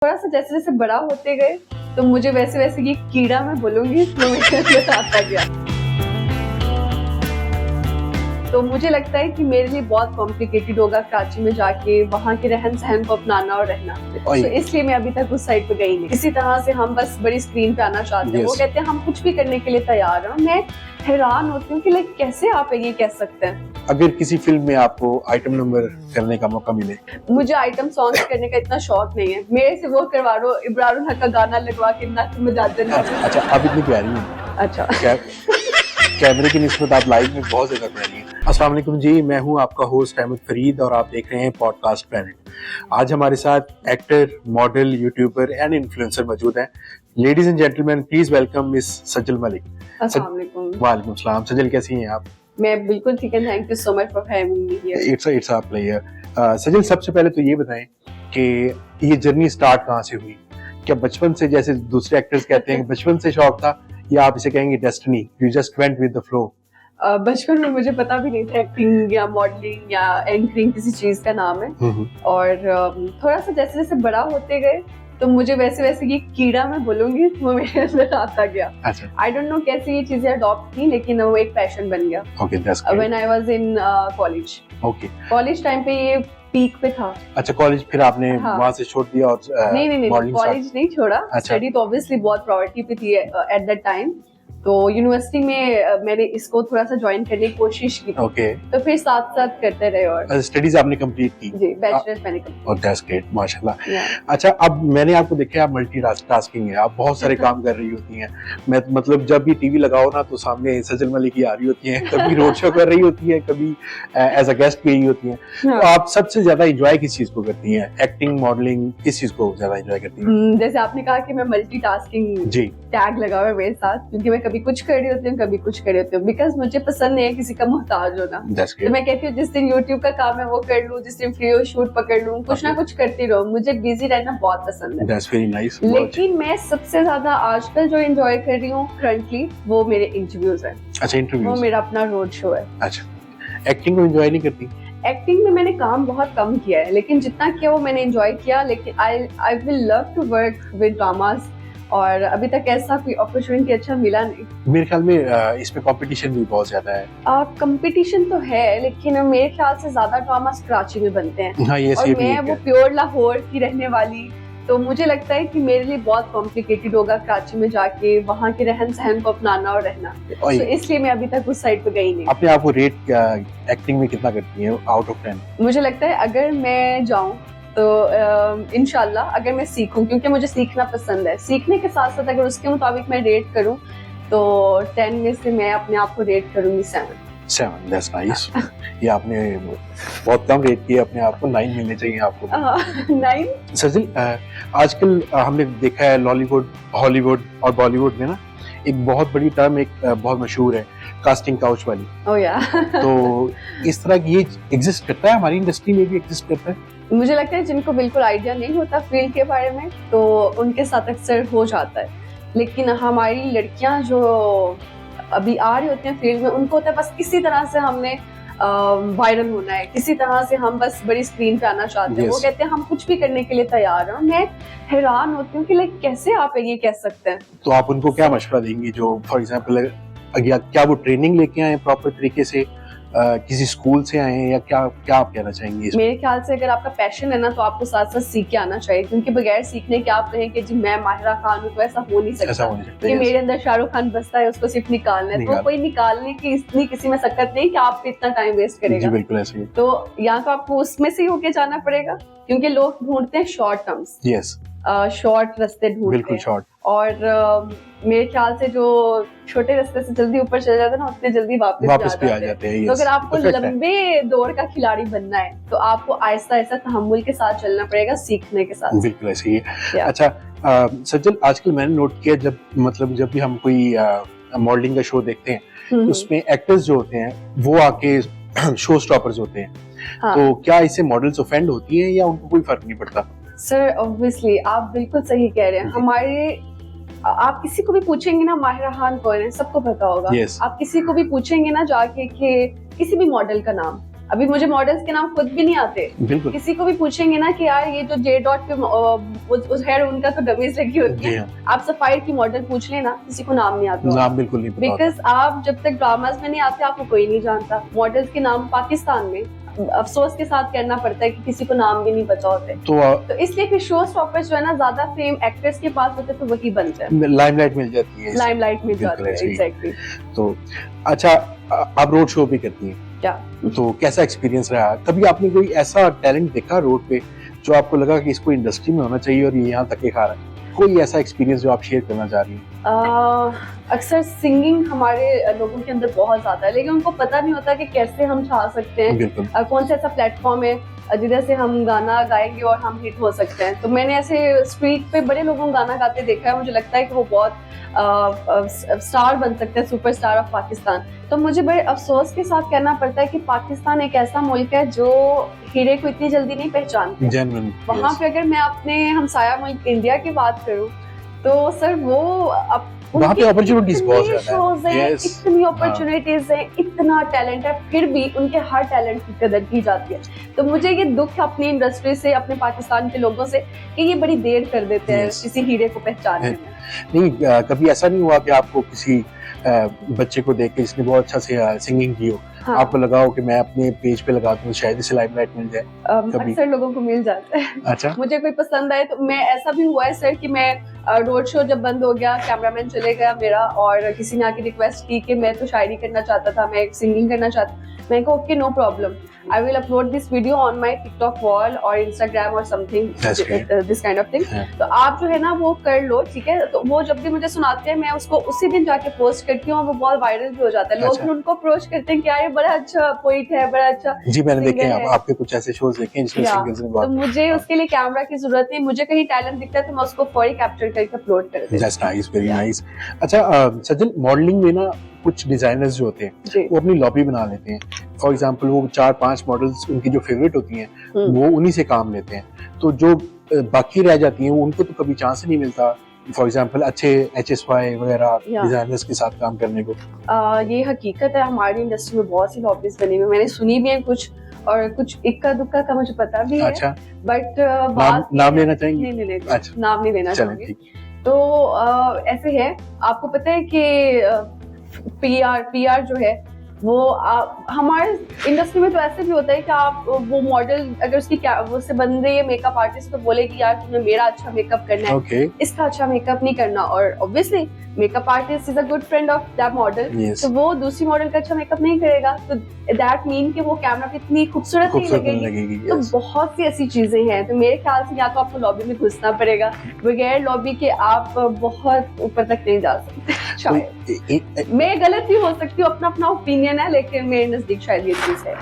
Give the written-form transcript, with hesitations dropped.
थोड़ा सा जैसे जैसे बड़ा होते गए तो मुझे वैसे वैसे ये कीड़ा मैं बोलूंगी वो मेरे अंदर आता गया। तो मुझे लगता है कि मेरे लिए बहुत कॉम्प्लिकेटेड होगा कराची में जाके वहाँ के रहन सहन को अपनाना और रहना। तो इसलिए मैं अभी तक उस साइड पे गई नहीं। इसी तरह से हम बस बड़ी स्क्रीन पे आना चाहते हैं। वो कहते हैं हम कुछ भी करने के लिए तैयार हैं। मैं हैरान होती हूँ कि लाइक कैसे आप ये कह सकते हैं। अगर किसी फिल्म में आपको आइटम नंबर करने का मौका मिले? मुझे आइटम सॉन्ग करने का इतना शौक नहीं है। मेरे से वो करवा लो इब्रारुल हक का गाना लगवा के नक में जाते हैं। अच्छा, आप इतनी प्यारी हैं। अच्छा, कैमरे की निस्बत आप लाइव में बहुत ज्यादा प्यारी हैं। अस्सलाम वालेकुम जी, मैं हूं आपका होस्ट अहमद फरीद और आप देख रहे हैं पॉडकास्ट प्लैनेट। आज हमारे साथ actor, model, YouTuber and influencer मौजूद हैं। Ladies and gentleman, please welcome miss Sajal Malik. अस्सलाम वालेकुम। वालेकुम सलाम। सजल, कैसी हैं आप? मैं बिल्कुल ठीक है, thank you so much for having me here. It's a pleasure. Sajal, सबसे पहले तो ये बताएं कि ये जर्नी स्टार्ट कहाँ से हुई? क्या बचपन से, जैसे दूसरे एक्टर्स कहते हैं कि बचपन से शौक था, या आप इसे कहेंगे destiny, you just went with the flow? बचपन में मुझे पता भी नहीं था एक्टिंग या मॉडलिंग या एंकरिंग किसी चीज का नाम है। और थोड़ा सा जैसे जैसे बड़ा होते गए तो मुझे वैसे वैसे ये कीड़ा मैं बोलूंगी वो मेरे अंदर आता गया। आई डोंट नो कैसे ये चीजें अडॉप्ट की, लेकिन वो एक पैशन बन गया। When I was in college. College time पे ये पीक पे था। अच्छा, कॉलेज फिर आपने वहां से छोड़ दिया? और नहीं, कॉलेज नहीं छोड़ा। स्टडी तो ऑब्वियसली बहुत प्रायोरिटी पे थी एट दैट टाइम। तो यूनिवर्सिटी में मैंने इसको थोड़ा सा ज्वाइन करने की कोशिश की। तो फिर साथ साथ करते रहे। और स्टडीज आपने कंप्लीट की? जी, बैचलर्स मैंने कंप्लीट। और दैट्स ग्रेट, माशाल्लाह। अच्छा, अब मैंने आपको देखा आप मल्टीटास्किंग है, आप बहुत सारे काम कर रही होती हैं। मैं मतलब जब भी टीवी लगाओ ना तो सामने सजल मलिक की आ रही होती हैं, कभी रोड शो कर रही होती है, कभी एज अ गेस्ट भी होती हैं। तो आप सबसे ज्यादा एंजॉय किस चीज को करती हैं? एक्टिंग, मॉडलिंग, किस चीज को ज्यादा एंजॉय करती हैं? जैसे आपने कहा कि मैं मल्टीटास्किंग जी टैग लगा हुआ है मेरे साथ, क्योंकि मैं कभी कुछ कर रही होती हूँ, कभी कुछ कर रही होती हूँ, बिकॉज मुझे पसंद नहीं है किसी का मोहताज होना। तो मैं कहती हूँ जिस दिन यूट्यूब का काम है वो कर लूँ, जिस दिन फ्री हो शूट पकड़ लूँ, कुछ ना कुछ करती रहूँ। मुझे बिजी रहना बहुत पसंद है। That's very nice. लेकिन मैं सबसे ज्यादा आजकल जो एंजॉय कर रही हूँ करंटली वो मेरे इंटरव्यूज है। अच्छा, इंटरव्यूज। वो मेरा अपना रोड शो है। अच्छा, एक्टिंग को एंजॉय नहीं करती? एक्टिंग में मैंने काम बहुत कम किया है, लेकिन जितना किया वो मैंने एंजॉय किया। लेकिन I will love to work with dramas, और अभी तक ऐसा कोई अपॉर्चुनिटी अच्छा मिला नहीं। मेरे ख्याल में इसमें कंपटीशन भी बहुत ज्यादा है। कंपटीशन तो है, लेकिन मेरे ख्याल से ज्यादा ड्रामास कराची में बनते हैं। हाँ, ये और मैं वो प्योर लाहौर की रहने वाली, तो मुझे लगता है कि मेरे लिए बहुत कॉम्प्लिकेटेड होगा कराची में जाके वहाँ के रहन सहन को अपनाना और रहना। तो इसलिए मैं अभी तक उस साइड पे गई नहीं। अपने आप को रेट एक्टिंग में कितना करती हैं आउट ऑफ 10? मुझे लगता है अगर मैं जाऊँ तो इंशाल्लाह, अगर मैं सीखूं, क्योंकि मुझे सीखना पसंद है, सीखने के साथ साथ अगर उसके मुताबिक मैं रेट करूं तो 10 में से मैं अपने आप को रेट करूंगी 7। That's nice. ये आपने बहुत कम रेट किया अपने आप को, 9 मिलने चाहिए आपको। 9। सजल, आजकल हमने देखा है लॉलीवुड, हॉलीवुड और बॉलीवुड में ना एक बहुत बड़ी टर्म एक बहुत मशहूर है, कास्टिंग काउच वाली। तो इस तरह की ये एग्जिस्ट करता है, हमारी इंडस्ट्री में भी एग्जिस्ट करता है। मुझे लगता है जिनको बिल्कुल आइडिया नहीं होता फील्ड के बारे में तो उनके साथ अक्सर हो जाता है, लेकिन हमारी लड़कियां जो अभी आ रही होती हैं फील्ड में, उनको होता है बस किसी तरह से हमने वायरल होना है, किसी तरह से हम बस बड़ी स्क्रीन पे आना चाहते हैं। वो कहते हैं हम कुछ भी करने के लिए तैयार हैं। मैं हैरान होती हूँ कि लाइक कैसे आप ये कह सकते हैं। तो आप उनको क्या मशवरा देंगी जो फॉर एग्जाम्पल क्या वो ट्रेनिंग लेके आए प्रॉपर तरीके से, किसी स्कूल से आए हैं, या क्या आप कहना चाहेंगे? मेरे ख्याल से अगर आपका पैशन है ना तो आपको साथ साथ सीख के आना चाहिए, क्योंकि बगैर सीखने के आप कहें कि जी मैं माहिरा खान हूँ, तो ऐसा हो नहीं सकता। कि मेरे अंदर शाहरुख खान बसता है, उसको सिर्फ निकालना है। तो कोई निकालने की इतनी किसी में सकत नहीं कि आप इतना टाइम वेस्ट करेगा। जी बिल्कुल ऐसे ही। तो यहाँ तो आपको उसमें से ही होके जाना पड़ेगा, क्योंकि लोग ढूंढते हैं शॉर्ट टर्म्स। यस, शॉर्ट रास्ते ढूंढते हैं। और मेरे ख्याल से जो छोटे रास्ते से जल्दी ऊपर चले जाते हैं ना, उतने जल्दी वापस भी आ जाते हैं। तो अगर आपको लंबे दौर का खिलाड़ी बनना है तो आपको आहिस्ता आहिस्ता तहम्मुल के साथ चलना पड़ेगा, सीखने के साथ। बिल्कुल ऐसे ही है। अच्छा सज्जल, आजकल मैंने नोट किया जब भी हम कोई मॉडलिंग का शो देखते हैं, उसमें एक्टर्स जो होते हैं वो आके शो स्टॉपर्स होते हैं। तो क्या इससे मॉडल्स ऑफेंड होती हैं या उनको कोई फर्क नहीं पड़ता? सर ऑब्वियसली आप बिल्कुल सही कह रहे हैं। हमारे आप किसी को भी पूछेंगे ना माहिरा खान कौन है, सबको पता होगा। आप किसी को भी पूछेंगे ना जाके कि किसी भी मॉडल का नाम, अभी मुझे मॉडल्स के नाम खुद भी नहीं आते। बिल्कुल। किसी को भी पूछेंगे ना कि यार ये जो जे डॉट पे उस हेयर उनका तो डमीज लगी होती है, आप सफायर की मॉडल पूछ लेना, किसी को नाम नहीं आता, नाम बिल्कुल नहीं पता। बिकॉज आप जब तक ड्रामास में नहीं आते आपको कोई नहीं जानता। मॉडल्स के नाम पाकिस्तान में अफसोस के साथ कहना पड़ता है कि किसी को नाम भी नहीं पता होते, तो इसलिए फिर शो स्टॉपर्स जो है ना ज्यादा फेम एक्ट्रेस के पास होते तो वही बनते हैं, लाइमलाइट मिल जाती है, लाइमलाइट मिल जाती है। एग्जैक्टली। तो अच्छा, आप रोड शो भी करती हैं क्या, तो कैसा एक्सपीरियंस रहा? कभी आपने कोई ऐसा टैलेंट देखा रोड पे जो आपको लगा कि इसको इंडस्ट्री में होना चाहिए और ये यहाँ तक के खा रहा है? कोई ऐसा एक्सपीरियंस जो आप शेयर करना चाह रही हैं? अक्सर सिंगिंग हमारे लोगों के अंदर बहुत ज्यादा है, लेकिन उनको पता नहीं होता कि कैसे हम छा सकते हैं, कौन सा ऐसा प्लेटफॉर्म है जिधर से हम गाना गाएंगे और हम हिट हो सकते हैं। तो मैंने ऐसे स्ट्रीट पे बड़े लोगों को गाना गाते देखा है, मुझे लगता है कि वो बहुत स्टार बन सकते हैं, सुपरस्टार ऑफ पाकिस्तान। तो मुझे बड़े अफसोस के साथ कहना पड़ता है कि पाकिस्तान एक ऐसा मुल्क है जो हीरे को इतनी जल्दी नहीं पहचानते। वहाँ पे अगर मैं अपने हमसाया मुल्क इंडिया की बात करूँ तो सर वो वहाँ पे अपॉर्चुनिटीज बहुत ज्यादा है, इतनी अपॉर्चुनिटीज है, इतना टैलेंट है, फिर भी उनके हर टैलेंट की कदर की जाती है। तो मुझे ये दुख है अपनी इंडस्ट्री से, अपने पाकिस्तान के लोगों से, कि ये बड़ी देर कर देते हैं किसी हीरे को पहचानने में। नहीं, कभी ऐसा नहीं हुआ कि आपको किसी बच्चे को देख के जिसने बहुत अच्छा से सिंगिंग की हो, हाँ, आपको लगा हो कि मैं अपने पेज पे लगा दूं शायद इसे लाइमलाइट मिल जाए? अक्सर लोगों को मिल जाता है। अच्छा। मुझे कोई पसंद आए तो मैं, ऐसा भी हुआ है सर कि मैं रोड शो जब बंद हो गया, कैमरामैन चले गया मेरा, और किसी ने आके रिक्वेस्ट की कि मैं तो शायरी करना चाहता था, मैं सिंगिंग करना चाहता, मैं कहा okay no problem, I will upload this video on my TikTok wall और इंस्टाग्राम और something this kind of thing. तो आप जो है ना वो कर लो, ठीक है। तो वो जब भी मुझे सुनाते हैं मैं उसको उसी दिन जाके पोस्ट करती हूँ और वो बहुत वायरल भी हो जाता है। लोग फिर उनको अप्रोच करते हैं कि यार ये बड़ा अच्छा पोइट है, बड़ा अच्छा। जी मैंने देखे हैं, आपके कुछ ऐसे शोज देखे हैं जिसमें सिंगर्स ने तो मुझे उसके लिए कैमरा की जरूरत नहीं, मुझे कहीं टैलेंट दिखता है तो मैं उसको फौरी कैप्चर करके अपलोड कर देती हूं। That's nice, very nice. अच्छा सजल, मॉडलिंग में ना कुछ डिजाइनर्स जो होते हैं वो अपनी लॉबी बना लेते हैं। फॉर एग्जांपल वो 4-5 मॉडल्स उनकी जो फेवरेट होती हैं वो उन्हीं से काम लेते हैं, तो जो बाकी रह जाती हैं उनको तो कभी चांस नहीं मिलता फॉर एग्जांपल अच्छे HSY वगैरह डिजाइनर्स के साथ काम करने को। ये हकीकत है, हमारी इंडस्ट्री में बहुत सी लॉबीज बनी हुई, मैंने सुनी भी है कुछ, और कुछ इक्का दुक्का का मुझे पता भी है। अच्छा। बट नाम लेना चाहेंगे? नहीं, अच्छा, नाम नहीं लेना चाहूंगी। तो ऐसे है, आपको पता है कि PR जो है वो हमारे इंडस्ट्री में तो ऐसे भी होता है कि आप वो मॉडल अगर उसकी वो से बन रही है मेकअप आर्टिस्ट तो बोलेगी यार तुम्हें मेरा अच्छा मेकअप करना है, इसका अच्छा मेकअप नहीं करना, और obviously makeup artist is a good friend of that model, तो वो दूसरी मॉडल का अच्छा मेकअप नहीं करेगा, तो दैट मीन कि वो कैमरा पे इतनी खूबसूरत नहीं लगेगी। तो बहुत सी ऐसी चीजें हैं, तो मेरे ख्याल से या तो आपको लॉबी में घुसना पड़ेगा, बगैर लॉबी के आप बहुत ऊपर तक नहीं जा सकते। शायद मैं गलत भी हो सकती हूँ, अपना अपना ओपिनियन है, लेकिन मेरे नजदीक शायद ये चीज है।